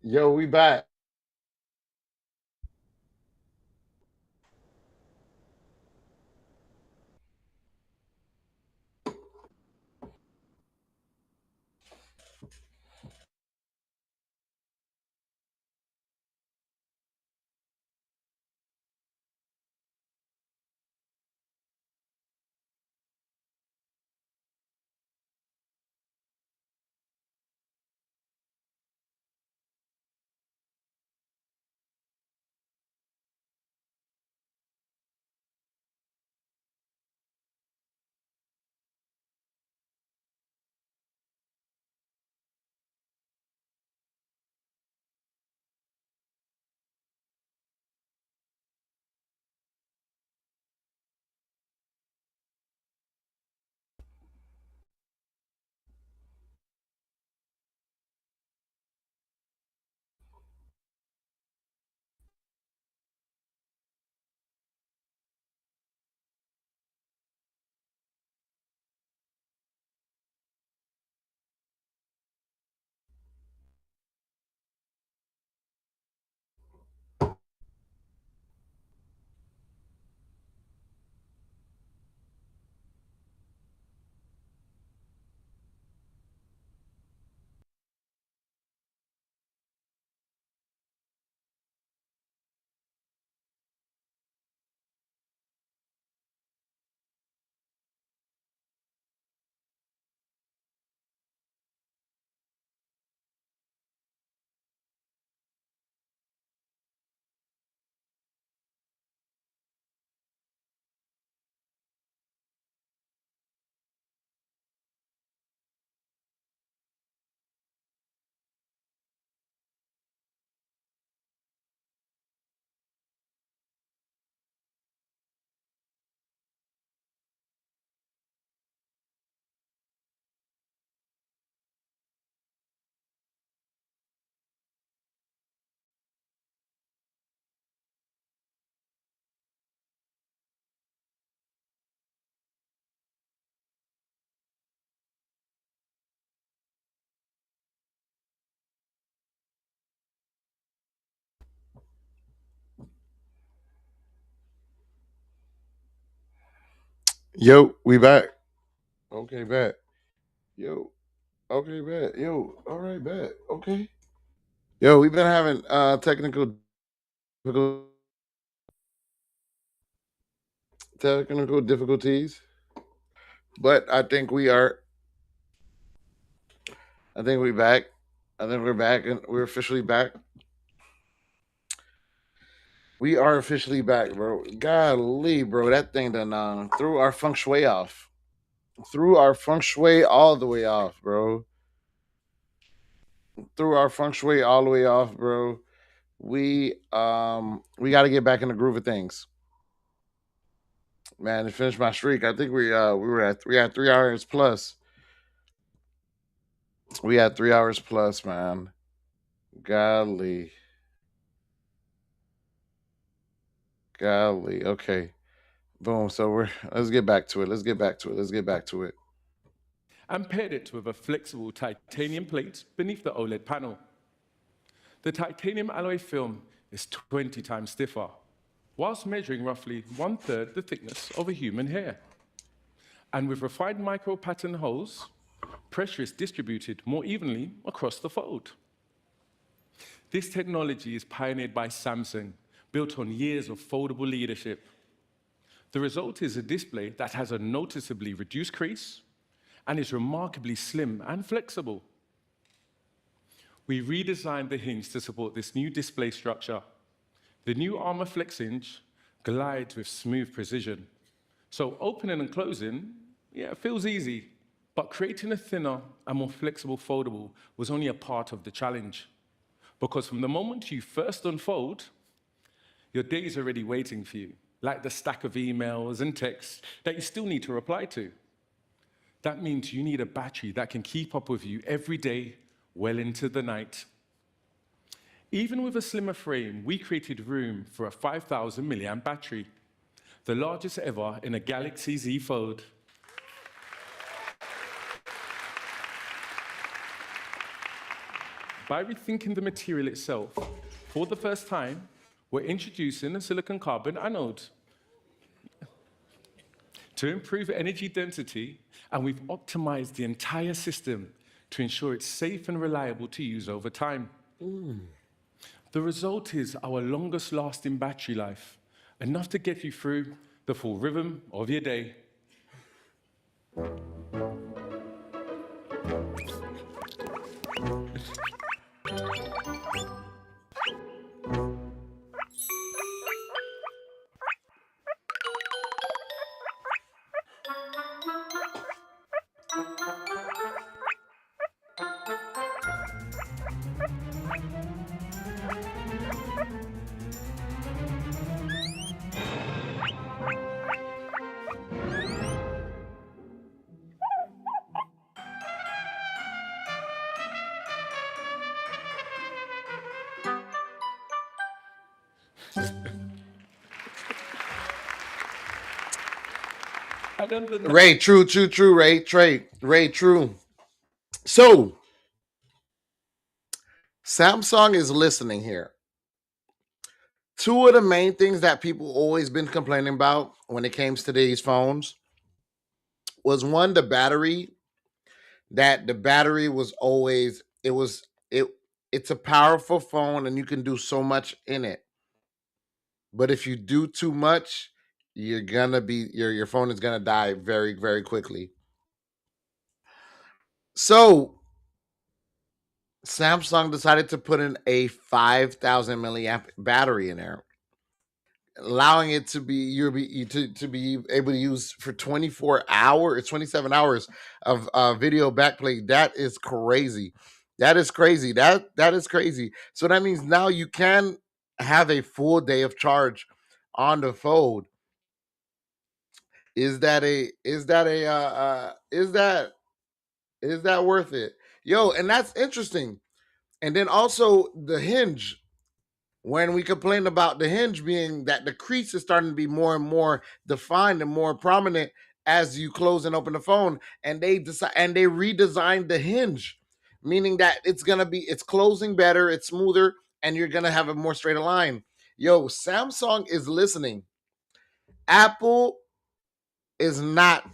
Yo, we back. Yo, we back. Okay, bet. Yo, okay, bet. Yo, all right, bet. Okay. Yo, we've been having difficul- technical difficulties, but I think we back. I think we're back and we're officially back. We are officially back, bro. Golly, bro, that thing done threw our feng shui off. Threw our feng shui all the way off, bro. Threw our feng shui all the way off, bro. We got to get back in the groove of things, man. To finish my streak, I think we had 3 hours plus. We had 3 hours plus, man. Golly, golly. Okay, boom. So we're let's get back to it. Let's get back to it. Let's get back to it. and paired it with a flexible titanium plate beneath the OLED panel. The titanium alloy film is 20 times stiffer, whilst measuring roughly one-third the thickness of a human hair. And with refined micro pattern holes, pressure is distributed more evenly across the fold. This technology is pioneered by Samsung, built on years of foldable leadership. The result is a display that has a noticeably reduced crease and is remarkably slim and flexible. We redesigned the hinge to support this new display structure. The new Armor Flex hinge glides with smooth precision. So opening and closing, yeah, it feels easy, but creating a thinner and more flexible foldable was only a part of the challenge. Because from the moment you first unfold, your day is already waiting for you, like the stack of emails and texts that you still need to reply to. That means you need a battery that can keep up with you every day, well into the night. Even with a slimmer frame, we created room for a 5,000 milliamp battery, the largest ever in a Galaxy Z Fold. By rethinking the material itself, for the first time, we're introducing a silicon carbon anode to improve energy density, and we've optimized the entire system to ensure it's safe and reliable to use over time. The result is our longest lasting battery life, enough to get you through the full rhythm of your day. Ray, true, Ray, true. So, Samsung is listening here. Two of the main things that people always been complaining about when it comes to these phones was one, the battery. That the battery was always it's a powerful phone and you can do so much in it. But if you do too much, you're gonna be your phone is gonna die very, very quickly. So Samsung decided to put in a 5,000 milliamp battery in there, allowing it to be to be able to use for 24 hours, 27 hours of video backplay. That is crazy. That is crazy. That is crazy. So that means now you can have a full day of charge on the phone. Is that worth it? Yo, and that's interesting. And then also the hinge. When we complain about the hinge being that the crease is starting to be more and more defined and more prominent as you close and open the phone, and they redesigned the hinge, meaning that it's closing better, it's smoother, and you're gonna have a more straighter line. Yo, Samsung is listening. Apple is not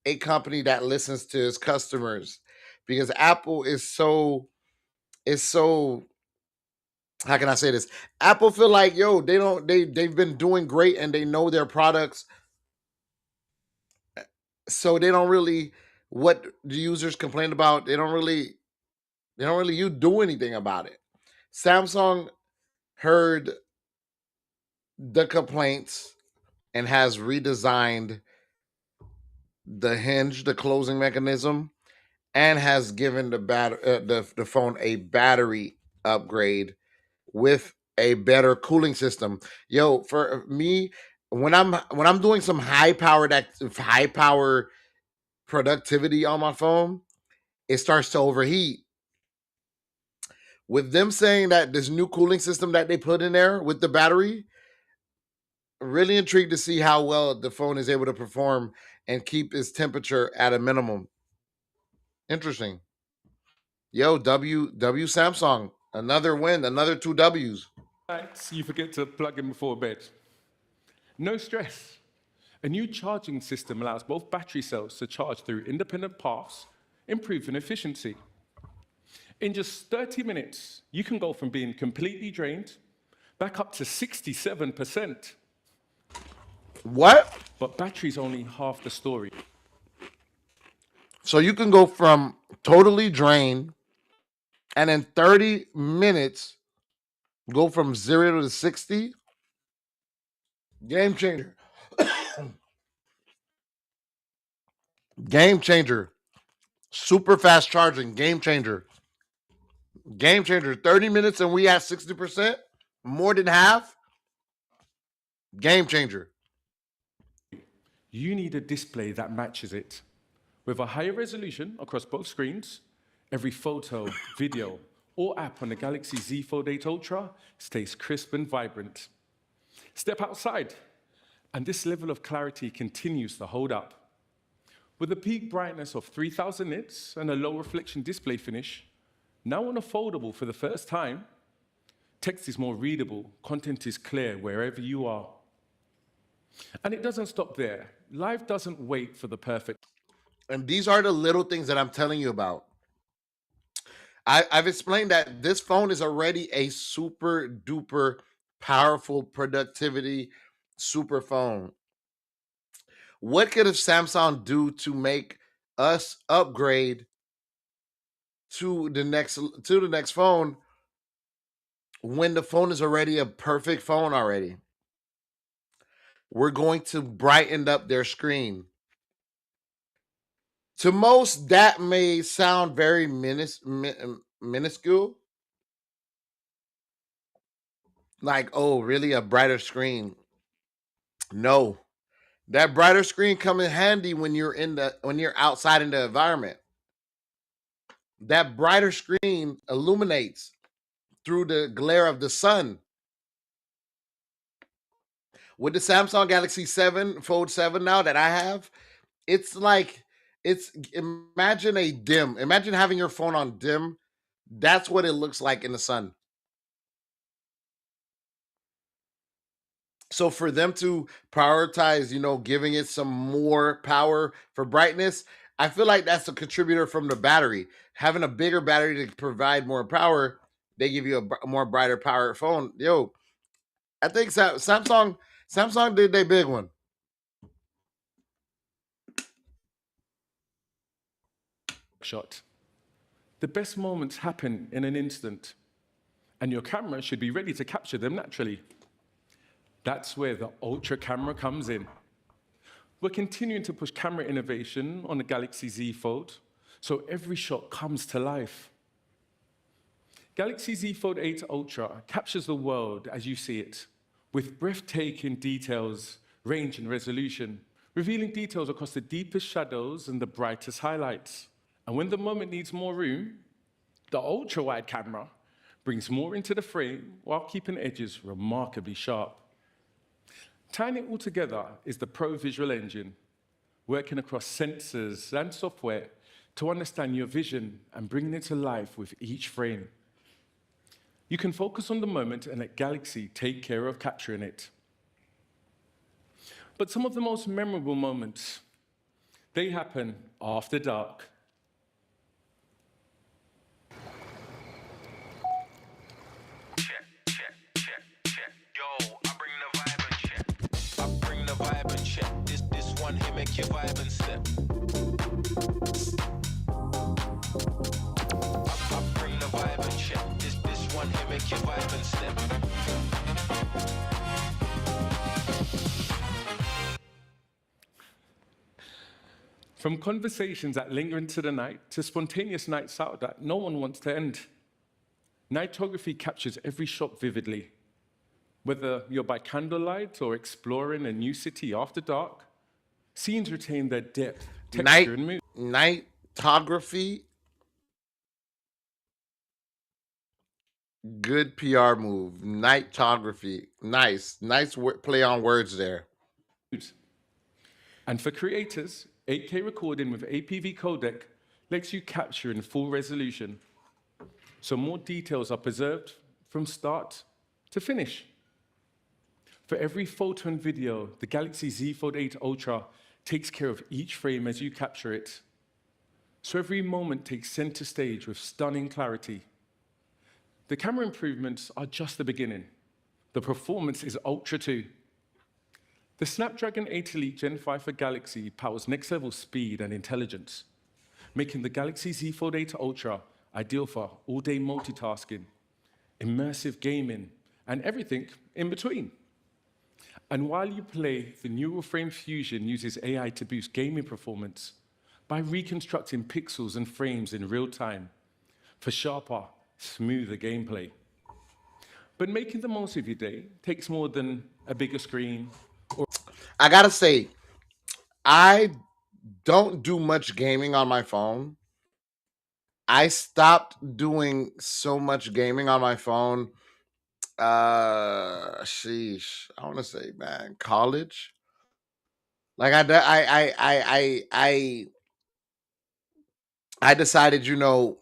a company that listens to its customers because Apple is so how can I say this? Apple feel like, yo, they've been doing great and they know their products, so they don't really what the users complain about. They don't really you do anything about it. Samsung heard the complaints and has redesigned the hinge, the closing mechanism, and has given the phone a battery upgrade with a better cooling system. Yo, for me, when I'm doing some high power productivity on my phone, it starts to overheat. With them saying that this new cooling system that they put in there with the battery, really intrigued to see how well the phone is able to perform and keep its temperature at a minimum. Interesting. Yo, W Samsung, another win, another two W's. Nights you forget to plug in before bed. No stress. A new charging system allows both battery cells to charge through independent paths, improving efficiency. In just 30 minutes, you can go from being completely drained back up to 67%. What? But battery's only half the story. So you can go from totally drained and in 30 minutes go from 0 to 60. Game changer. Game changer. Super fast charging. Game changer. Game changer. 30 minutes and we at 60%. More than half. Game changer. You need a display that matches it. With a higher resolution across both screens, every photo, video, or app on the Galaxy Z Fold 8 Ultra stays crisp and vibrant. Step outside, and this level of clarity continues to hold up. With a peak brightness of 3000 nits and a low reflection display finish, Now on a foldable for the first time, text is more readable, content is clear wherever you are. And it doesn't stop there. Life doesn't wait for the perfect. And these are the little things that I'm telling you about. I've explained that this phone is already a super duper powerful productivity super phone. What could Samsung do to make us upgrade to the next phone when the phone is already a perfect phone already? We're going to brighten up their screen. To most, that may sound very minuscule. Like, oh, really, a brighter screen? No, that brighter screen come in handy when you're outside in the environment. That brighter screen illuminates through the glare of the sun. With the Samsung Galaxy 7 Fold 7 now that I have, it's like imagine having your phone on dim. That's what it looks like in the sun. So for them to prioritize, giving it some more power for brightness, I feel like that's a contributor from the battery. Having a bigger battery to provide more power, they give you a more brighter power phone. Yo, I think Samsung did their big one. Shot. The best moments happen in an instant, and your camera should be ready to capture them naturally. That's where the Ultra camera comes in. We're continuing to push camera innovation on the Galaxy Z Fold, so every shot comes to life. Galaxy Z Fold 8 Ultra captures the world as you see it, with breathtaking details, range, and resolution, revealing details across the deepest shadows and the brightest highlights. And when the moment needs more room, the ultra-wide camera brings more into the frame while keeping edges remarkably sharp. Tying it all together is the Pro Visual Engine, working across sensors and software to understand your vision and bringing it to life with each frame. You can focus on the moment and let Galaxy take care of capturing it. But some of the most memorable moments, they happen after dark. Make your vibe and step. I bring the vibe and check. This one here make your vibe and step. From conversations that linger into the night to spontaneous nights out that no one wants to end, nightography captures every shot vividly. Whether you're by candlelight or exploring a new city after dark, scenes retain their depth, texture, and mood. Nightography, good PR move. Nightography, nice play on words there. And for creators, 8K recording with APV codec lets you capture in full resolution, so more details are preserved from start to finish. For every photo and video, the Galaxy Z Fold 8 Ultra takes care of each frame as you capture it. So every moment takes center stage with stunning clarity. The camera improvements are just the beginning. The performance is Ultra too. The Snapdragon 8 Elite Gen 5 for Galaxy powers next-level speed and intelligence, making the Galaxy Z Fold 8 Ultra ideal for all-day multitasking, immersive gaming, and everything in between. And while you play, the Neural Frame Fusion uses AI to boost gaming performance by reconstructing pixels and frames in real time for sharper, smoother gameplay. But making the most of your day takes more than a bigger screen. I gotta say, I don't do much gaming on my phone. I stopped doing so much gaming on my phone. Sheesh. I want to say, man, college. Like I decided, yo,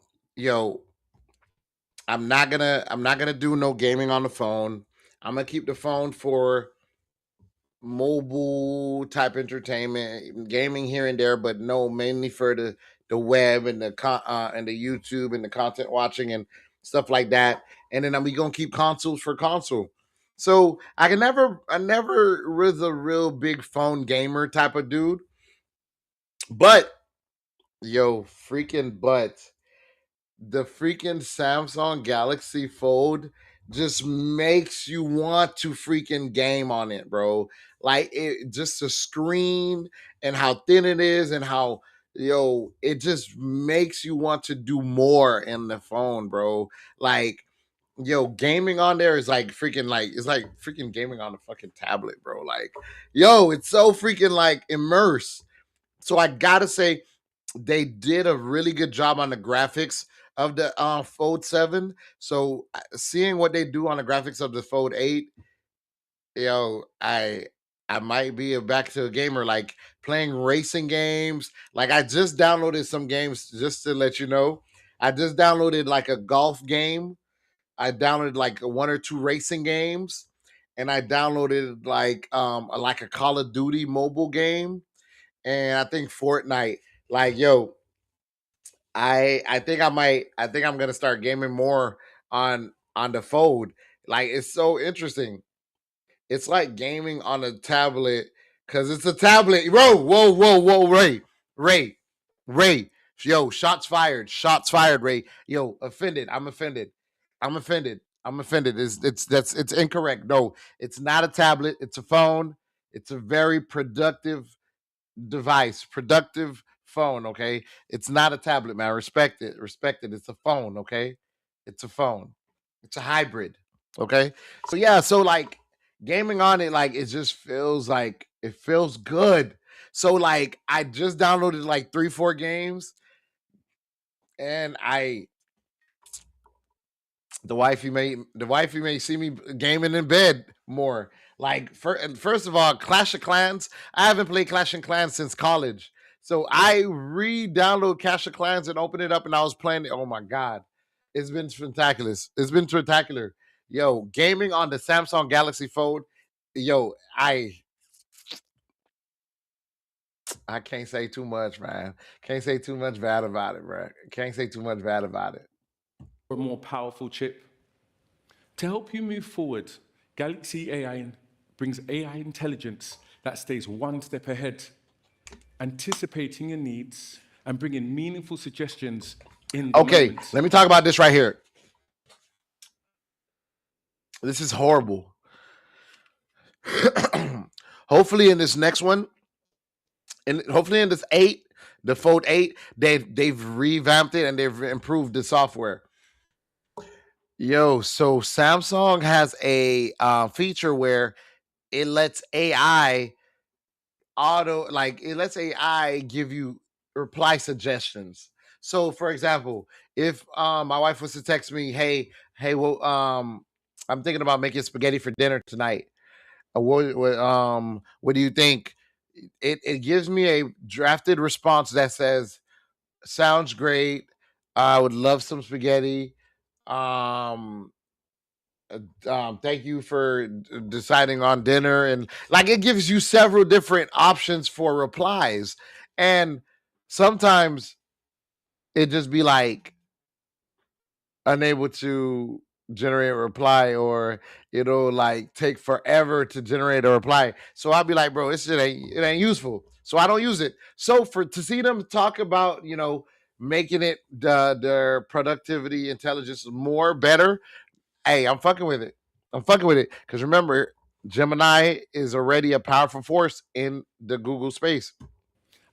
I'm not gonna do no gaming on the phone. I'm gonna keep the phone for mobile type entertainment, gaming here and there, but no, mainly for the web and and the YouTube and the content watching and stuff like that. And then we gonna keep consoles for console. So I never was a real big phone gamer type of dude, but yo, freaking but the freaking Samsung Galaxy Fold just makes you want to freaking game on it, bro. Like it just the screen and how thin it is and how it just makes you want to do more in the phone, bro. Like gaming on there is like freaking like it's like freaking gaming on a fucking tablet, bro. Like, it's so freaking like immersed. So I gotta say, they did a really good job on the graphics of the Fold 7. So seeing what they do on the graphics of the Fold 8, I might be back to a gamer, like playing racing games. Like I just downloaded some games just to let you know. I just downloaded like a golf game. I downloaded like one or two racing games, and I downloaded like a Call of Duty mobile game, and I think Fortnite. Like I think I'm gonna start gaming more on the Fold. Like it's so interesting. It's like gaming on a tablet because it's a tablet. Whoa, whoa, whoa, whoa, Ray, Ray. Yo, shots fired, Ray. Yo, offended. I'm offended. I'm offended. I'm offended. It's incorrect. No, it's not a tablet. It's a phone. It's a very productive device, productive phone, okay? It's not a tablet, man. Respect it. Respect it. It's a phone, okay? It's a phone. It's a hybrid, okay? So yeah, so like gaming on it, like it just feels like it feels good. So like I just downloaded like 3, 4 games, and the wifey may see me gaming in bed more. Like first of all, Clash of Clans. I haven't played Clash of Clans since college, so I re-download Clash of Clans and open it up, and I was playing it. Oh my god, it's been spectacular. It's been spectacular. Yo, gaming on the Samsung Galaxy Fold. Yo, I can't say too much, man. Can't say too much bad about it, bro. Can't say too much bad about it. A more powerful chip. To help you move forward, Galaxy AI brings AI intelligence that stays one step ahead, anticipating your needs and bringing meaningful suggestions in the Okay, moment. let me talk about this right here. This is horrible. Hopefully in this next one, and hopefully in this 8, the Fold 8, they've revamped it and they've improved the software. Yo, so Samsung has a feature where it lets AI it lets AI give you reply suggestions. So for example, if my wife was to text me, hey, well, I'm thinking about making spaghetti for dinner tonight. What do you think? It gives me a drafted response that says, "Sounds great. I would love some spaghetti. Um, thank you for deciding on dinner," and like it gives you several different options for replies, and sometimes it just be like unable to generate a reply, or it'll like take forever to generate a reply. So I'll be like, bro, it ain't useful. So I don't use it. So for to see them talk about, making it their productivity intelligence more better, hey, I'm fucking with it. I'm fucking with it. Because remember, Gemini is already a powerful force in the Google space.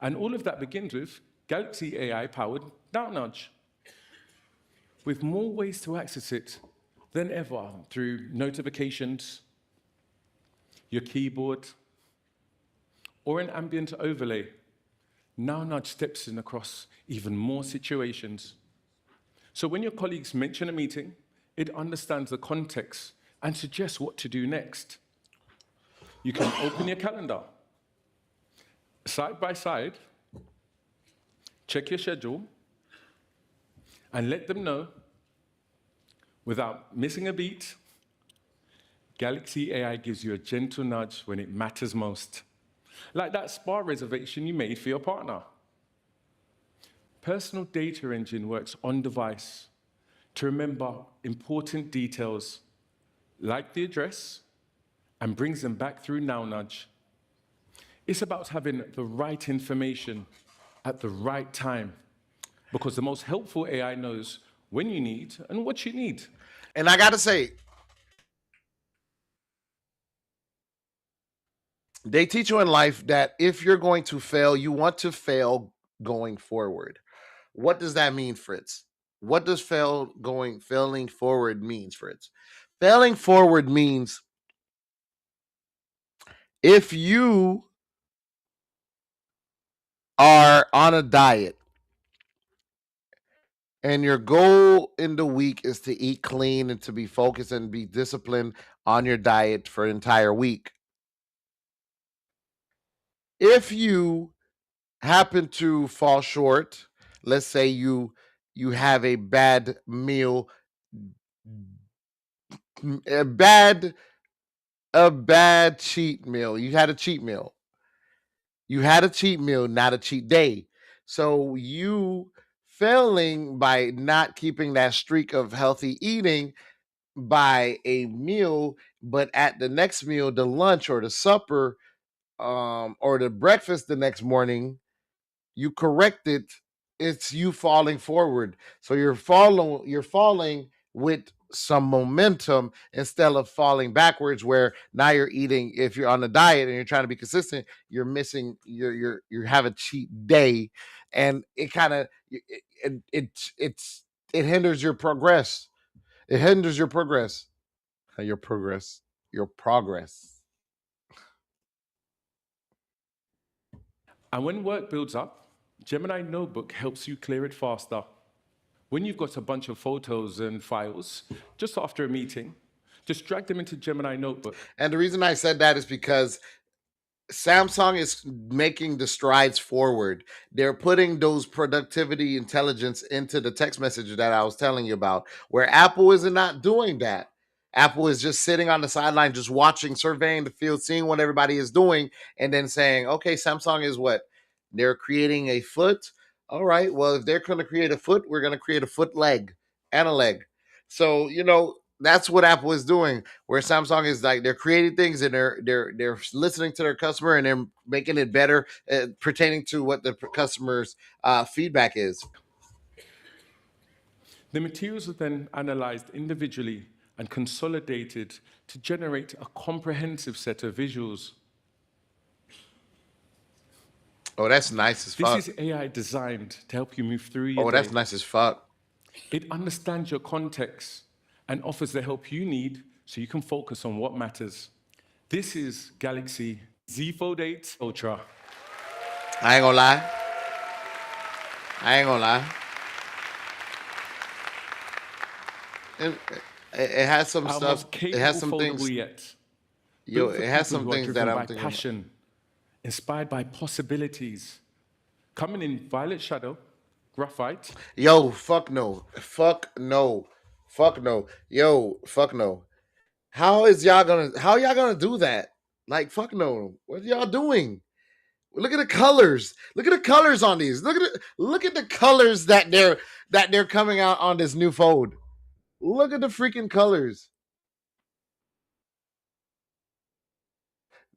And all of that begins with Galaxy AI powered Down Nudge, with more ways to access it than ever through notifications, your keyboard, or an ambient overlay. Now Nudge steps in across even more situations. So when your colleagues mention a meeting, it understands the context and suggests what to do next. You can open your calendar, side by side, check your schedule, and let them know Without missing a beat, Galaxy AI gives you a gentle nudge when it matters most. Like that spa reservation you made for your partner. Personal Data Engine works on device to remember important details like the address and brings them back through Now Nudge. It's about having the right information at the right time because the most helpful AI knows when you need and what you need. And I gotta say, they teach you in life that if you're going to fail, you want to fail going forward. What does that mean, Fritz? What does failing forward means, Fritz? Failing forward means if you are on a diet and your goal in the week is to eat clean and to be focused and be disciplined on your diet for an entire week. If you happen to fall short, let's say you have a bad meal, a bad cheat meal. You had a cheat meal. You had a cheat meal, not a cheat day. So you failing by not keeping that streak of healthy eating by a meal, but at the next meal, the lunch or the supper, or the breakfast the next morning, you correct it. It's you falling forward. So you're falling with some momentum instead of falling backwards where now you're eating. If you're on a diet and you're trying to be consistent, you're missing you have a cheat day, and it kind of it hinders your progress. It hinders your progress. Your progress. Your progress. And when work builds up, Gemini Notebook helps you clear it faster. When you've got a bunch of photos and files, just after a meeting, just drag them into Gemini Notebook. And the reason I said that is because Samsung is making the strides forward. They're putting those productivity intelligence into the text message that I was telling you about, where Apple is not doing that. Apple is just sitting on the sideline, just watching, surveying the field, seeing what everybody is doing, and then saying, okay, Samsung is what? They're creating a foot. All right, well, if they're going to create a foot, we're going to create a foot leg and a leg. So, that's what Apple is doing, where Samsung is like they're creating things and they're listening to their customer and they're making it better, pertaining to what the customer's feedback is. The materials are then analyzed individually and consolidated to generate a comprehensive set of visuals. Oh, that's nice as fuck. This is AI designed to help you move through your Oh, day. that's nice as fuck. It understands your context and offers the help you need so you can focus on what matters. This is Galaxy Z Fold 8 Ultra. I ain't gonna lie. It has some Our stuff. most capable It has some foldable things. yet. Yo, Built for it has people some who are things driven that by I'm thinking. passion, inspired by possibilities. Coming in violet shadow, graphite. Yo, fuck no. Fuck no. Fuck no. Yo, fuck no. How y'all gonna do that? Like, fuck no. What y'all doing? Look at the colors. Look at the colors on these. Look at the colors that they're coming out on this new fold. Look at the freaking colors.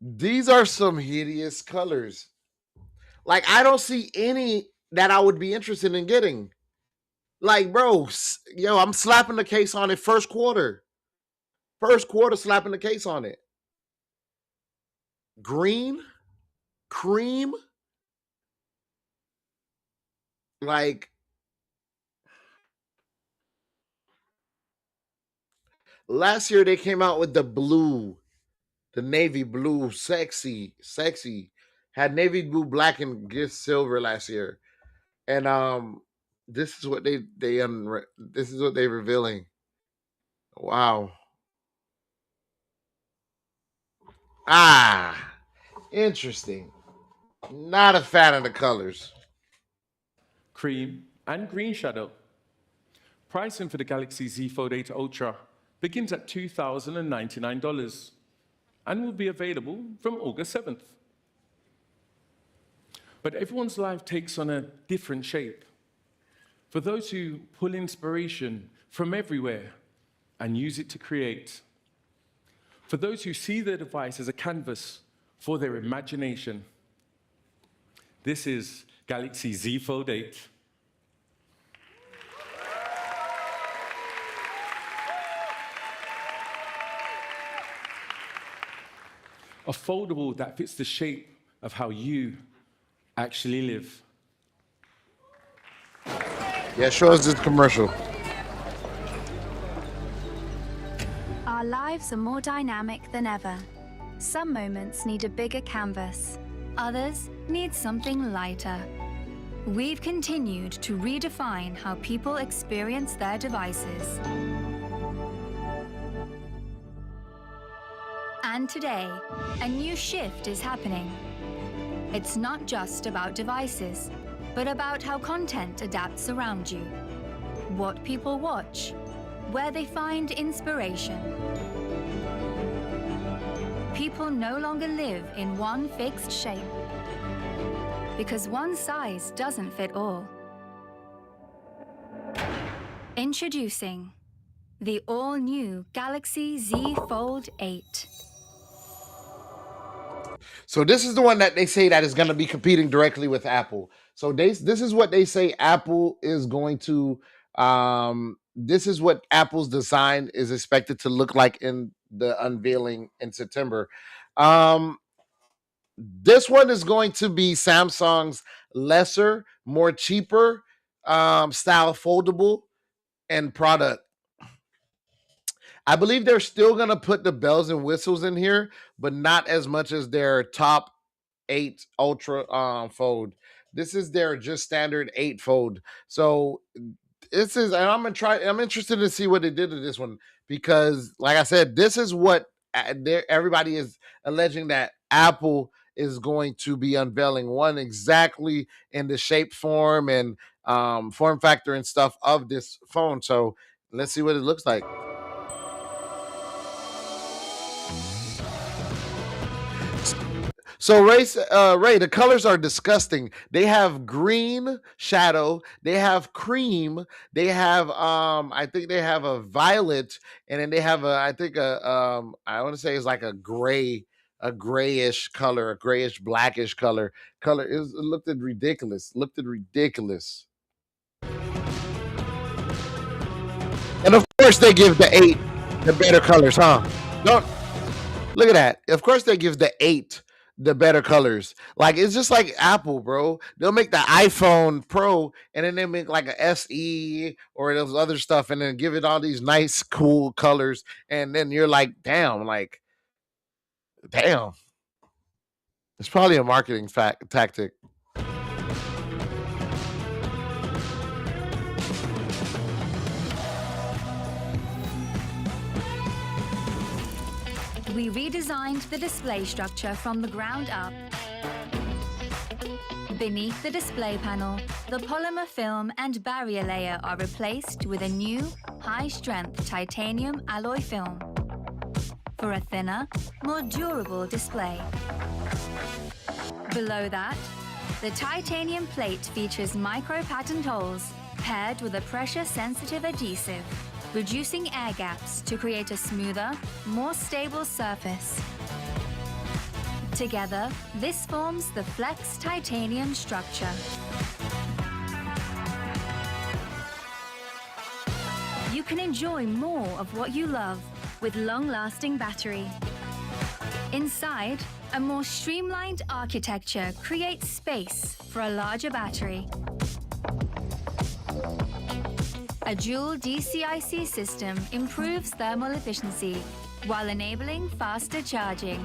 These are some hideous colors. Like, I don't see any that I would be interested in getting. Like, bro, yo, I'm slapping the case on it first quarter. First quarter, slapping the case on it. Green, cream, like, last year they came out with the blue, the navy blue, sexy. Had navy blue, black, and gift silver last year, and this is what this is what they're revealing. Wow. Interesting. Not a fan of the colors. Cream and green shadow. Pricing for the Galaxy Z Fold 8 Ultra begins at $2,099 and will be available from August 7th. But everyone's life takes on a different shape. For those who pull inspiration from everywhere and use it to create. For those who see their device as a canvas for their imagination. This is Galaxy Z Fold 8. A foldable that fits the shape of how you actually live. Yeah, show us this commercial. Our lives are more dynamic than ever. Some moments need a bigger canvas. Others need something lighter. We've continued to redefine how people experience their devices. And today, a new shift is happening. It's not just about devices, but about how content adapts around you, what people watch, where they find inspiration. People no longer live in one fixed shape, because one size doesn't fit all. Introducing the all-new Galaxy Z Fold 8. So this is the one that they say that is going to be competing directly with Apple. So this is what they say Apple is going to, this is what Apple's design is expected to look like in the unveiling in September. This one is going to be Samsung's lesser, more cheaper style foldable and product. I believe they're still going to put the bells and whistles in here, but not as much as their top 8 Ultra fold. This is their just standard 8 fold. So this is, and I'm interested to see what they did to this one, because like I said, this is what everybody is alleging that Apple is going to be unveiling, one exactly in the shape, form, and form factor and stuff of this phone. So let's see what it looks like. So Ray, the colors are disgusting. They have green shadow, they have cream, they have I think they have a violet, and then they have I want to say it's like a grayish color, a grayish blackish color. It looked ridiculous. And of course they give the 8 the better colors, huh? Don't look at that. Of course they give the 8 the better colors. Like, it's just like Apple, bro. They'll make the iPhone Pro and then they make like a SE or those other stuff and then give it all these nice, cool colors. And then you're like, damn. It's probably a marketing tactic. We redesigned the display structure from the ground up. Beneath the display panel, the polymer film and barrier layer are replaced with a new, high-strength titanium alloy film for a thinner, more durable display. Below that, the titanium plate features micro-patterned holes paired with a pressure-sensitive adhesive, reducing air gaps to create a smoother, more stable surface. Together, this forms the Flex titanium structure. You can enjoy more of what you love with long-lasting battery. Inside, a more streamlined architecture creates space for a larger battery. A dual DCIC system improves thermal efficiency while enabling faster charging.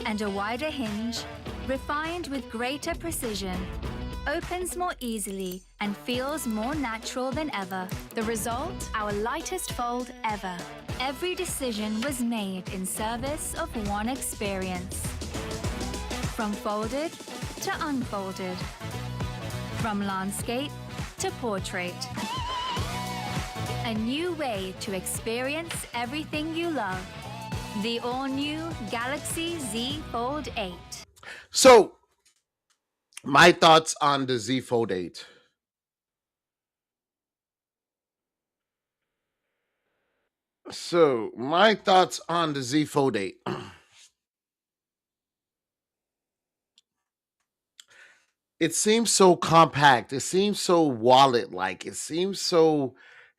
And a wider hinge, refined with greater precision, opens more easily and feels more natural than ever. The result, our lightest fold ever. Every decision was made in service of one experience. From folded to unfolded. From landscape to portrait. a new way to experience everything you love. The all-new Galaxy Z Fold 8. So, my thoughts on the Z Fold 8. So, my thoughts on the Z Fold 8. It seems so compact. It seems so wallet like. It seems so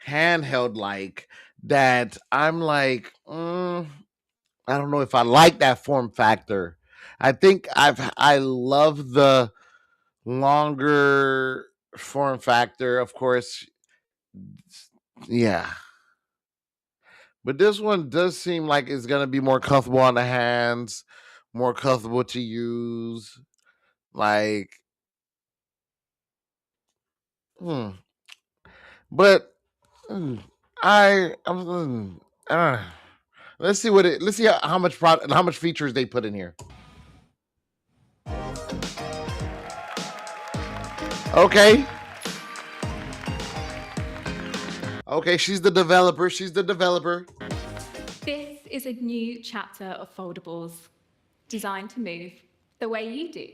handheld like that I'm like, I don't know if I like that form factor. I think I love the longer form factor, of course. Yeah. But this one does seem like it's gonna be more comfortable on the hands, more comfortable to use. Like, hmm. But mm, uh, let's see let's see how much product how much features they put in here. Okay. Okay, she's the developer. She's the developer. This is a new chapter of foldables designed to move the way you do.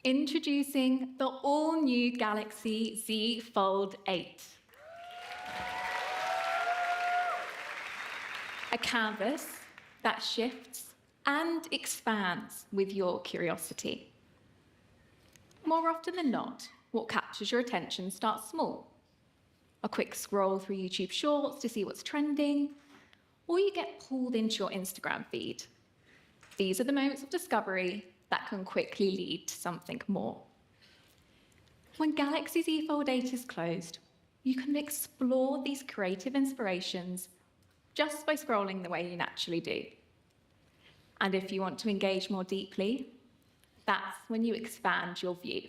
Introducing the all-new Galaxy Z Fold 8. A canvas that shifts and expands with your curiosity. More often than not, what captures your attention starts small. A quick scroll through YouTube Shorts to see what's trending, or you get pulled into your Instagram feed. These are the moments of discovery that can quickly lead to something more. When Galaxy Z Fold 8 is closed, you can explore these creative inspirations just by scrolling the way you naturally do. And if you want to engage more deeply, that's when you expand your view.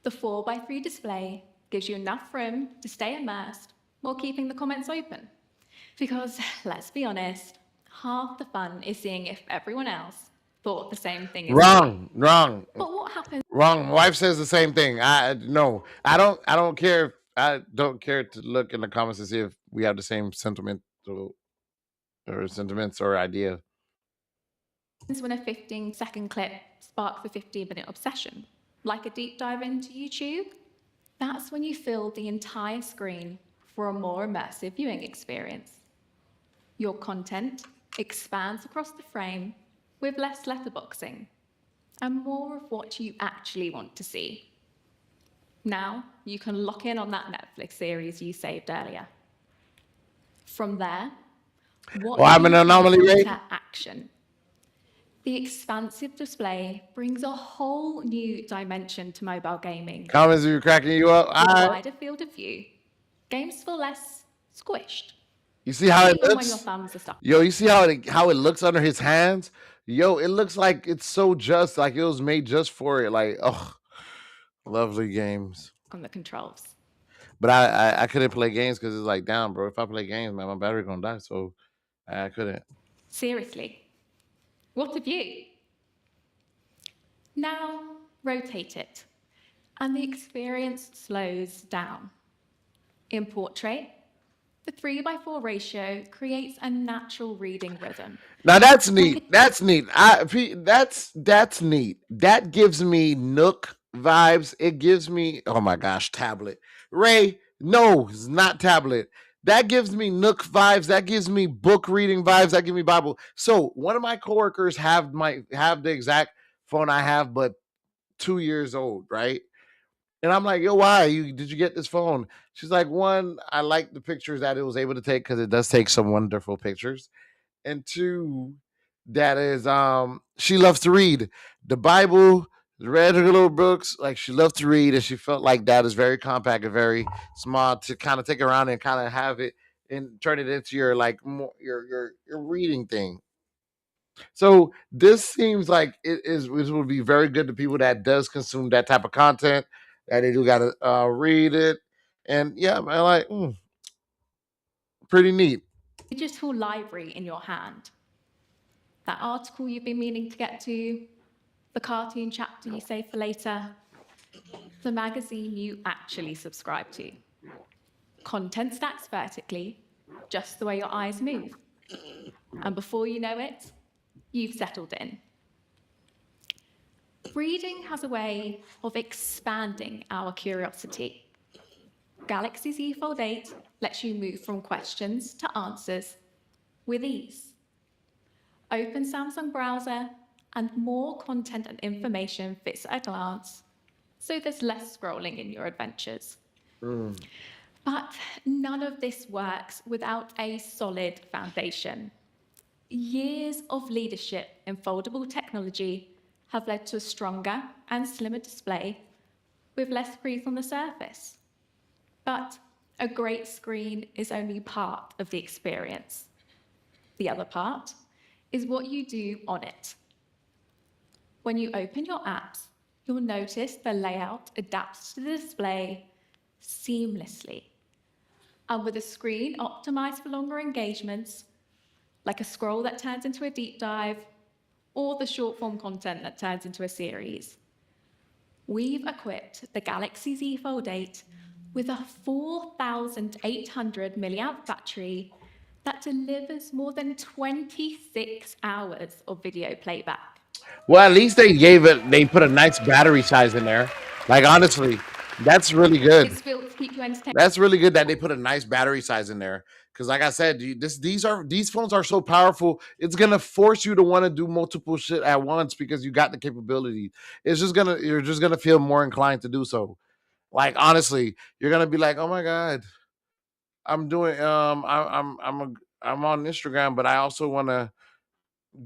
The 4x3 display gives you enough room to stay immersed while keeping the comments open. Because, let's be honest, half the fun is seeing if everyone else thought the same thing as Wrong. But what happens Wrong. My wife says the same thing. I don't care. I don't care to look in the comments to see if we have the same sentiments or idea. when a 15-second clip sparks a 15-minute obsession? Like a deep dive into YouTube? That's when you fill the entire screen for a more immersive viewing experience. Your content expands across the frame with less letterboxing and more of what you actually want to see. Now you can lock in on that Netflix series you saved earlier. From there, I'm an anomaly, right? action. The expansive display brings a whole new dimension to mobile gaming. Comments are cracking you up. With All a right. wider field of view, games feel less squished. You see how it Even when your looks? thumbs are stuck. Yo, you see how it looks under his hands? Yo, it looks like it's so just like it was made just for it. Like, oh, lovely games. On the controls. But I couldn't play games because it's like, damn, bro. If I play games, man, my battery gonna die. So I couldn't. Seriously, what a view. Now rotate it, and the experience slows down. In portrait, the 3:4 ratio creates a natural reading rhythm. Now that's neat. That's neat. That's neat. That gives me Nook vibes. It gives me, oh my gosh, tablet. Ray, no, it's not tablet. That gives me Nook vibes. That gives me book reading vibes. That gives me Bible. So one of my coworkers have the exact phone I have, but 2 years old, right? And I'm like, yo, why? Did you get this phone? She's like, one, I like the pictures that it was able to take because it does take some wonderful pictures. And two, that is she loves to read the Bible, read her little books, like she loved to read, and she felt like that is very compact and very small to kind of take around and kind of have it and turn it into your like more your reading thing. So this seems like it would be very good to people that does consume that type of content, that they do gotta read it. And yeah, man, like pretty neat. Digital library in your hand. That article you've been meaning to get to, the cartoon chapter you save for later, the magazine you actually subscribe to. Content stacks vertically, just the way your eyes move. And before you know it, you've settled in. Reading has a way of expanding our curiosity. Galaxy Z Fold 8 lets you move from questions to answers with ease. Open Samsung browser and more content and information fits at a glance, so there's less scrolling in your adventures. But none of this works without a solid foundation. Years of leadership in foldable technology have led to a stronger and slimmer display with less crease on the surface. But a great screen is only part of the experience. The other part is what you do on it. When you open your apps, you'll notice the layout adapts to the display seamlessly. And with a screen optimized for longer engagements, like a scroll that turns into a deep dive, or the short form content that turns into a series, we've equipped the Galaxy Z Fold 8 with a 4,800 milliamp battery that delivers more than 26 hours of video playback. Well, at least they put a nice battery size in there. Like, honestly, that's really good. It's built to keep you entertained. That's really good that they put a nice battery size in there. Because, like I said, these phones are so powerful. It's gonna force you to want to do multiple shit at once because you got the capability. You're just gonna feel more inclined to do so. Like, honestly, you're gonna be like, oh my god, I'm doing I'm on Instagram, but I also want to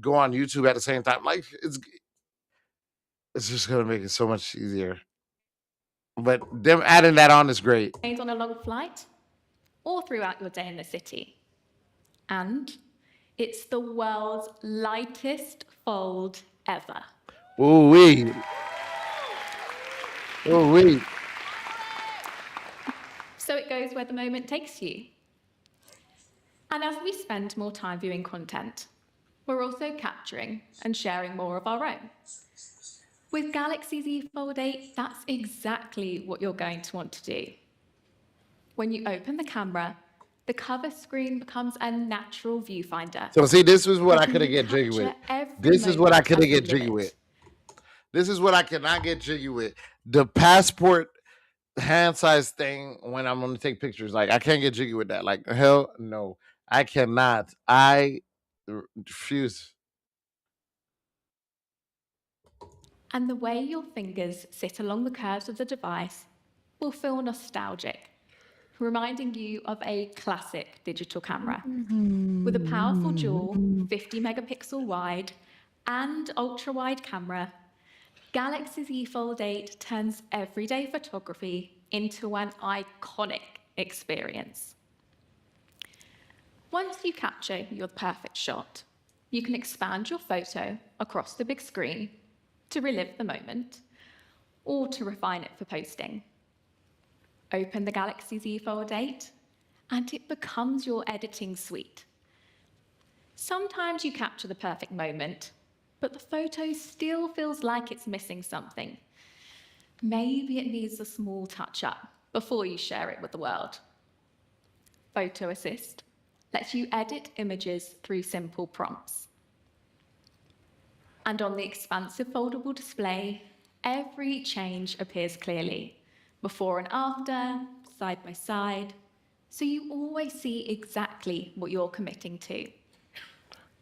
go on YouTube at the same time. Like, it's just gonna make it so much easier. But them adding that on is great. On a long flight or throughout your day in the city. And it's the world's lightest fold ever. Ooh wee. Ooh wee. So it goes where the moment takes you. And as we spend more time viewing content, we're also capturing and sharing more of our own. With Galaxy Z Fold 8, that's exactly what you're going to want to do. When you open the camera, the cover screen becomes a natural viewfinder. So see, this is what I You couldn't get capture jiggy with. every This is what I moment couldn't as get we jiggy live with. it. This is what I cannot get jiggy with. The passport hand size thing when I'm gonna take pictures. Like, I can't get jiggy with that. Like, hell no. I cannot. I refuse. And the way your fingers sit along the curves of the device will feel nostalgic, reminding you of a classic digital camera. With a powerful dual 50 megapixel wide and ultra wide camera, Galaxy Z Fold 8 turns everyday photography into an iconic experience. Once you capture your perfect shot, you can expand your photo across the big screen to relive the moment or to refine it for posting. Open the Galaxy Z Fold 8 and it becomes your editing suite. Sometimes you capture the perfect moment, but the photo still feels like it's missing something. Maybe it needs a small touch-up before you share it with the world. Photo Assist lets you edit images through simple prompts. And on the expansive foldable display, every change appears clearly, before and after, side by side, so you always see exactly what you're committing to.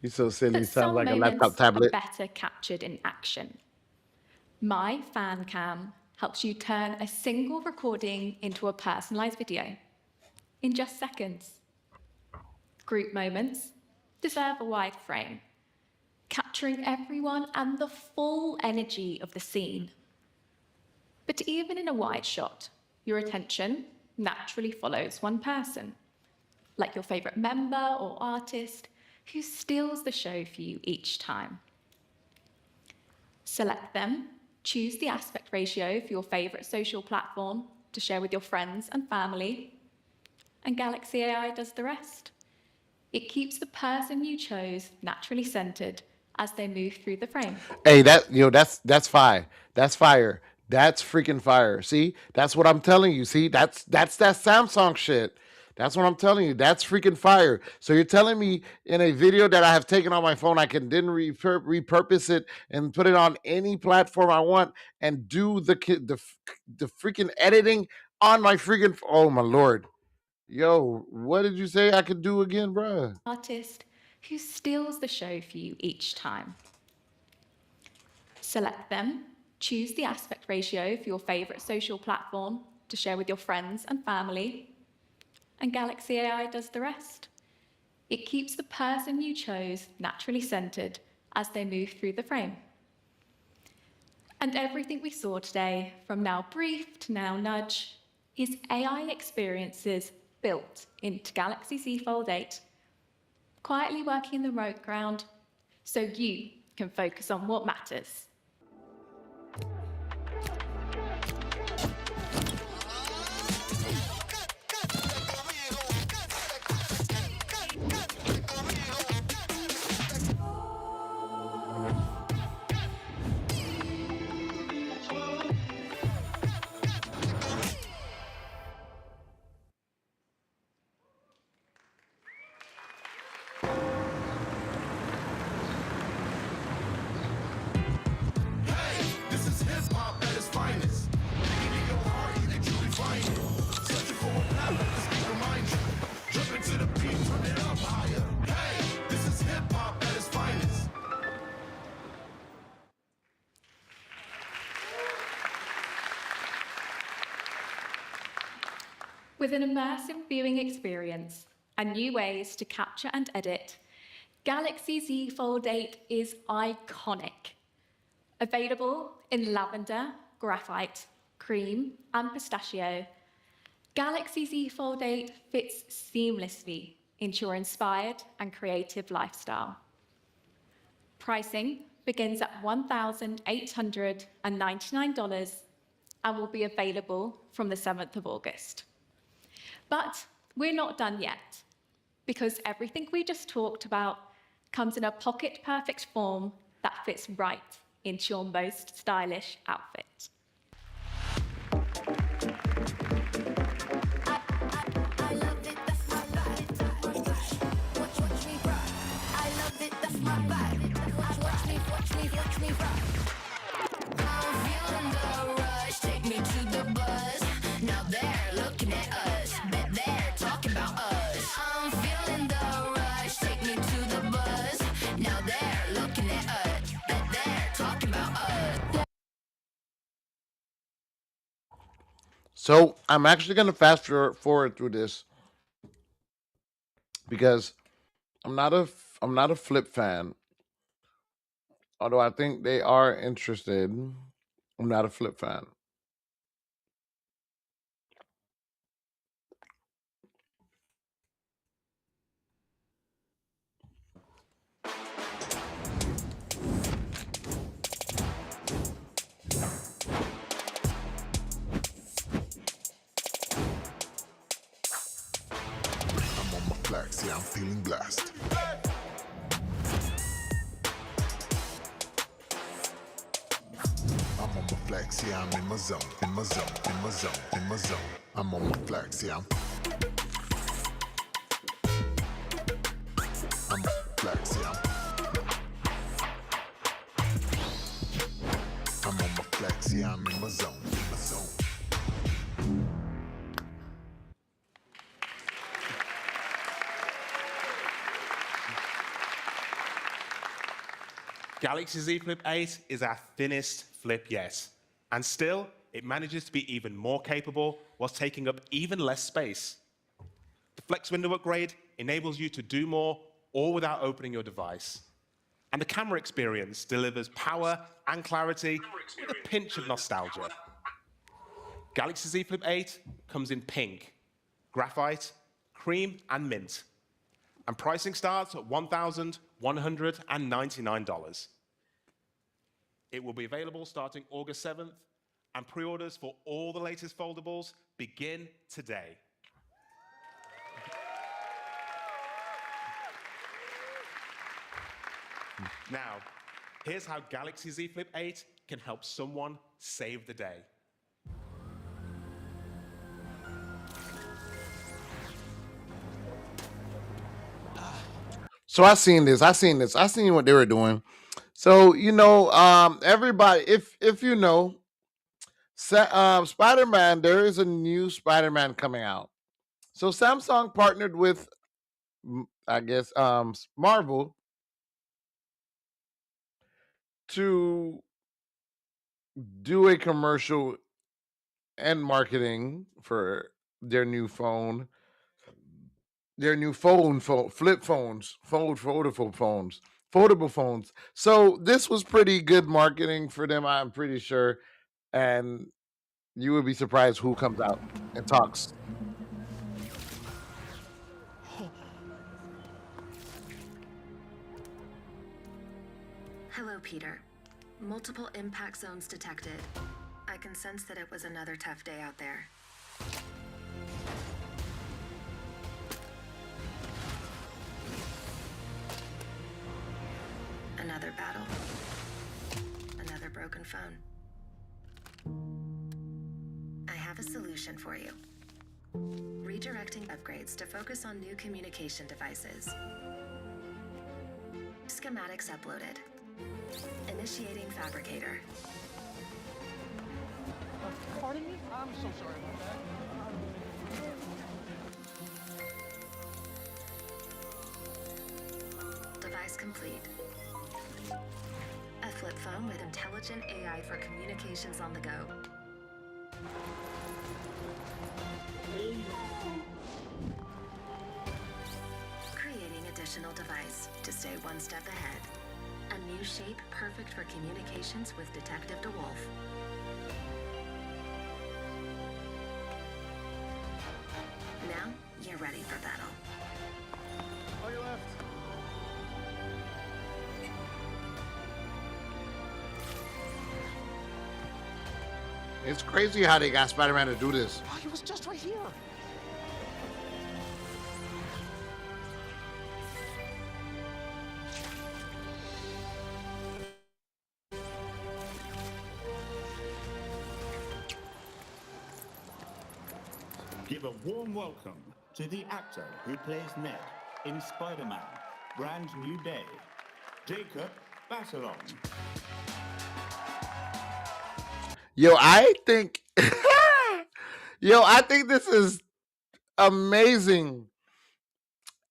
You're so silly. But It sounds some like a moments laptop tablet. are better captured in action. My Fan Cam helps you turn a single recording into a personalized video in just seconds. Group moments deserve a wide frame, capturing everyone and the full energy of the scene. But even in a wide shot, your attention naturally follows one person, like your favorite member or artist who steals the show for you each time. Select them, choose the aspect ratio for your favorite social platform to share with your friends and family, and Galaxy AI does the rest. It keeps the person you chose naturally centered as they move through the frame. Hey, that's fire. That's fire. That's freaking fire. See, that's what I'm telling you. See, that's that Samsung shit. That's what I'm telling you. That's freaking fire. So you're telling me in a video that I have taken on my phone, I can then repurpose it and put it on any platform I want and do the freaking editing on my freaking. Oh my lord, yo, what did you say I could do again, bruh? Artist who steals the show for you each time. Select them, choose the aspect ratio for your favorite social platform to share with your friends and family, and Galaxy AI does the rest. It keeps the person you chose naturally centered as they move through the frame. And everything we saw today, from now brief to now nudge, is AI experiences built into Galaxy Z Fold 8, quietly working in the background so you can focus on what matters. This is hip hop at its finest. Digging in your heart, you can truly find it. Searching for a path that this beat reminds you. Jump into the beat, turn it up higher. Hey, this is hip hop at its finest. With an immersive viewing experience and new ways to capture and edit, Galaxy Z Fold 8 is iconic. Available in lavender, graphite, cream, and pistachio, Galaxy Z Fold 8 fits seamlessly into your inspired and creative lifestyle. Pricing begins at $1,899 and will be available from the 7th of August. But we're not done yet, because everything we just talked about comes in a pocket-perfect form that fits right into your most stylish outfit. I love it, that's my vibe. Watch me rock. I love it, that's my vibe. Watch me rock. I'm feeling the rush, take me to the buzz. Now they're looking at us, bet they're talking about us. I'm feeling the rush, take me to the buzz. Now they're looking at us, bet they're talking about us. So I'm actually gonna fast forward through this because I'm not a Flip fan. Although I think they are interested. I'm not a Flip fan. I'm on my flex, yeah, I'm feeling blessed. I'm on my flex, yeah, I'm in my zone, in my zone, in my zone, in my zone. I'm on my flex, yeah, I'm flex, yeah. I'm on my flex, yeah, I'm in my zone, in my zone. Galaxy Z Flip 8 is our thinnest flip yet, and still, it manages to be even more capable whilst taking up even less space. The Flex Window upgrade enables you to do more, all without opening your device. And the camera experience delivers power and clarity with a pinch of nostalgia. Galaxy Z Flip 8 comes in pink, graphite, cream, and mint. And pricing starts at $1,199. It will be available starting August 7th, and pre-orders for all the latest foldables begin today. Now, here's how Galaxy Z Flip 8 can help someone save the day. So I seen this. I seen what they were doing. So everybody, if you know, Spider-Man, there is a new Spider-Man coming out. So Samsung partnered with, I guess, Marvel to do a commercial and marketing for their new phone, flip phones, foldable phones. So this was pretty good marketing for them, I'm pretty sure. And you would be surprised who comes out and talks. Hello, Peter. Multiple impact zones detected. I can sense that it was another tough day out there. Another battle. Another broken phone. I have a solution for you. Redirecting upgrades to focus on new communication devices. Schematics uploaded. Initiating fabricator. Pardon me? I'm so sorry about that. Device complete. A flip phone with intelligent AI for communications on the go. Creating additional device to stay one step ahead. A new shape perfect for communications with Detective DeWolf. Now, you're ready for battle. On your left. It's crazy how they got Spider-Man to do this. Oh, he was just right here. Give a warm welcome to the actor who plays Ned in Spider-Man, Brand New Day, Jacob Batalon. I think this is amazing.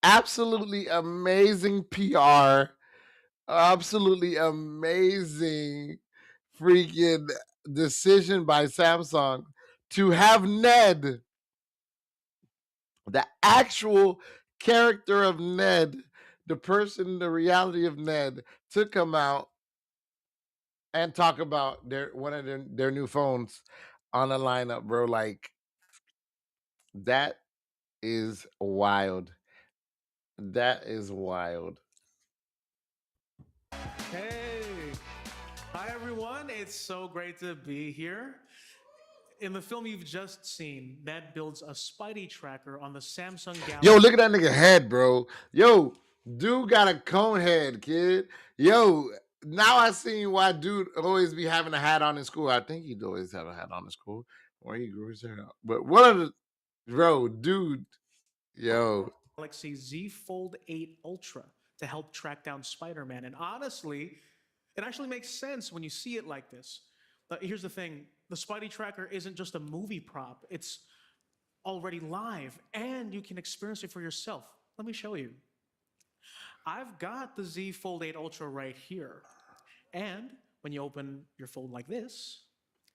Absolutely amazing PR. Absolutely amazing freaking decision by Samsung to have Ned, the actual character of Ned, the person, the reality of Ned, to come out and talk about one of their new phones on the lineup, bro. Like, that is wild. That is wild. Hey, hi everyone. It's so great to be here. In the film you've just seen, Ned builds a Spidey tracker on the Samsung Galaxy. Yo, look at that nigga head, bro. Yo, dude got a cone head, kid. Yo, now I seen why dude always be having a hat on in school. I think he'd always have a hat on in school, or he grew his hair out. But what are the, bro, dude, yo. Galaxy Z Fold 8 Ultra to help track down Spider-Man. And honestly, it actually makes sense when you see it like this. But here's the thing. The Spidey tracker isn't just a movie prop. It's already live, and you can experience it for yourself. Let me show you. I've got the Z Fold 8 Ultra right here. And when you open your Fold like this,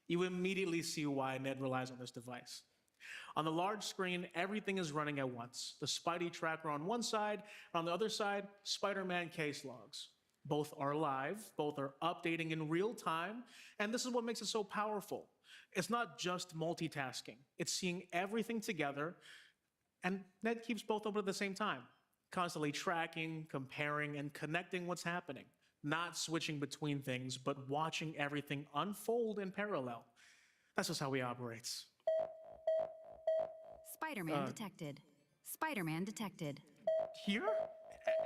you immediately see why Ned relies on this device. On the large screen, everything is running at once. The Spidey tracker on one side, and on the other side, Spider-Man case logs. Both are live, both are updating in real time, and this is what makes it so powerful. It's not just multitasking. It's seeing everything together, and Ned keeps both open at the same time, constantly tracking, comparing, and connecting what's happening. Not switching between things, but watching everything unfold in parallel. That's just how he operates. Spider-Man detected. Spider-Man detected. Here?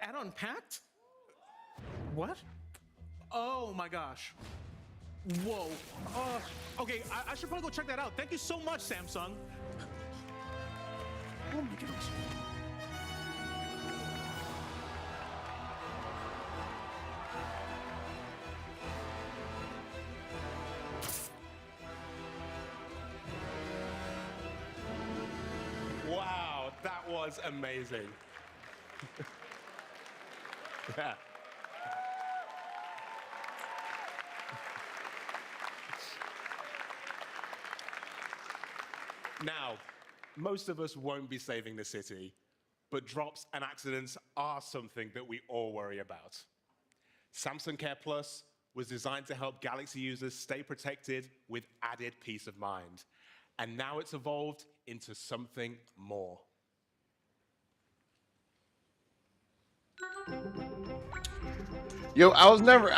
At Unpacked? What? Oh my gosh. Whoa. Okay, I should probably go check that out. Thank you so much, Samsung. Oh my goodness. was amazing. Yeah. Now, most of us won't be saving the city, but drops and accidents are something that we all worry about. Samsung Care Plus was designed to help Galaxy users stay protected with added peace of mind. And now it's evolved into something more. Yo, I've never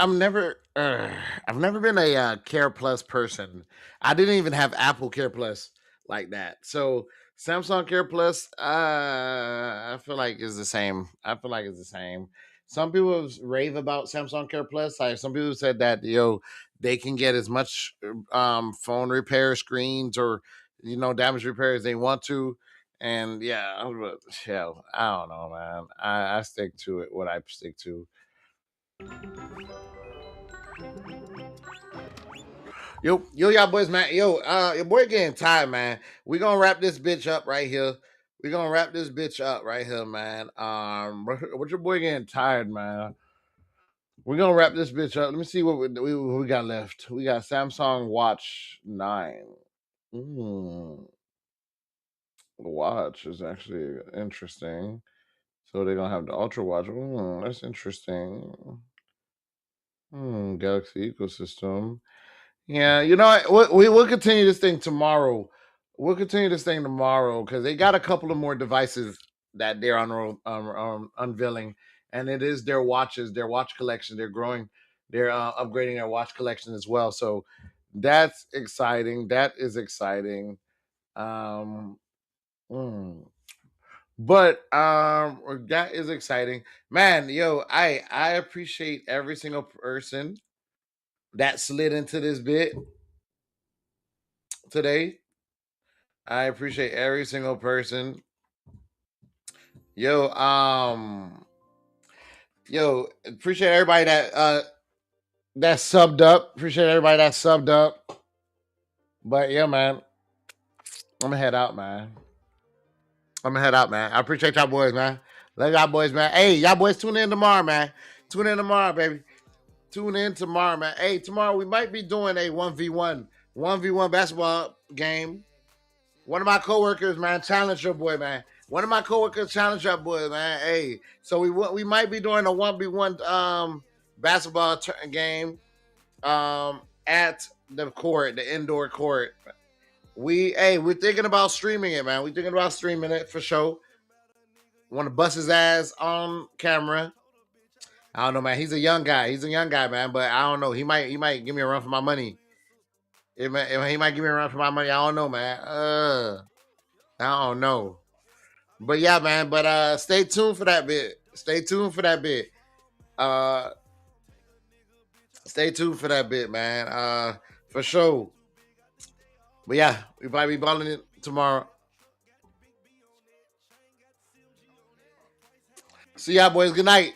been a Care Plus person. I didn't even have Apple Care Plus like that. So Samsung Care Plus, I feel like is the same. I feel like it's the same. Some people rave about Samsung Care Plus. Like some people said that they can get as much phone repair, screens, or damage repair as they want to. And yeah, I don't know, man. I stick to it. What I stick to. Y'all boys, man. Your boy getting tired, man. We gonna wrap this bitch up right here. We gonna wrap this bitch up right here, man. What your boy getting tired, man? We're gonna wrap this bitch up. Let me see what we got left. We got Samsung Watch 9. The watch is actually interesting. So they're gonna have the Ultra Watch. That's interesting. Galaxy ecosystem. Yeah, you know what? We'll continue this thing tomorrow. We'll continue this thing tomorrow because they got a couple of more devices that they're unveiling, and it is their watches, their watch collection. They're growing, they're upgrading their watch collection as well. So that's exciting. That is exciting. But that is exciting, man. I appreciate every single person that slid into this bit today. I appreciate every single person. Appreciate everybody that subbed up. Appreciate everybody that subbed up. But yeah, man, I'm gonna head out, man. I appreciate y'all boys, man. Love y'all boys, man. Hey, y'all boys, tune in tomorrow, man. Tune in tomorrow, baby. Tune in tomorrow, man. Hey, tomorrow we might be doing a 1v1 basketball game. One of my coworkers, man, challenge your boy, man. Hey, so we might be doing a 1v1 basketball game at the court, the indoor court. We're thinking about streaming it, man. We're thinking about streaming it for sure. Want to bust his ass on camera. I don't know, man. He's a young guy, man. But I don't know. He might give me a run for my money. He might give me a run for my money. I don't know, man. I don't know. But yeah, man. But stay tuned for that bit. Stay tuned for that bit, man. For sure. But yeah, we might be balling it tomorrow. See y'all boys. Good night.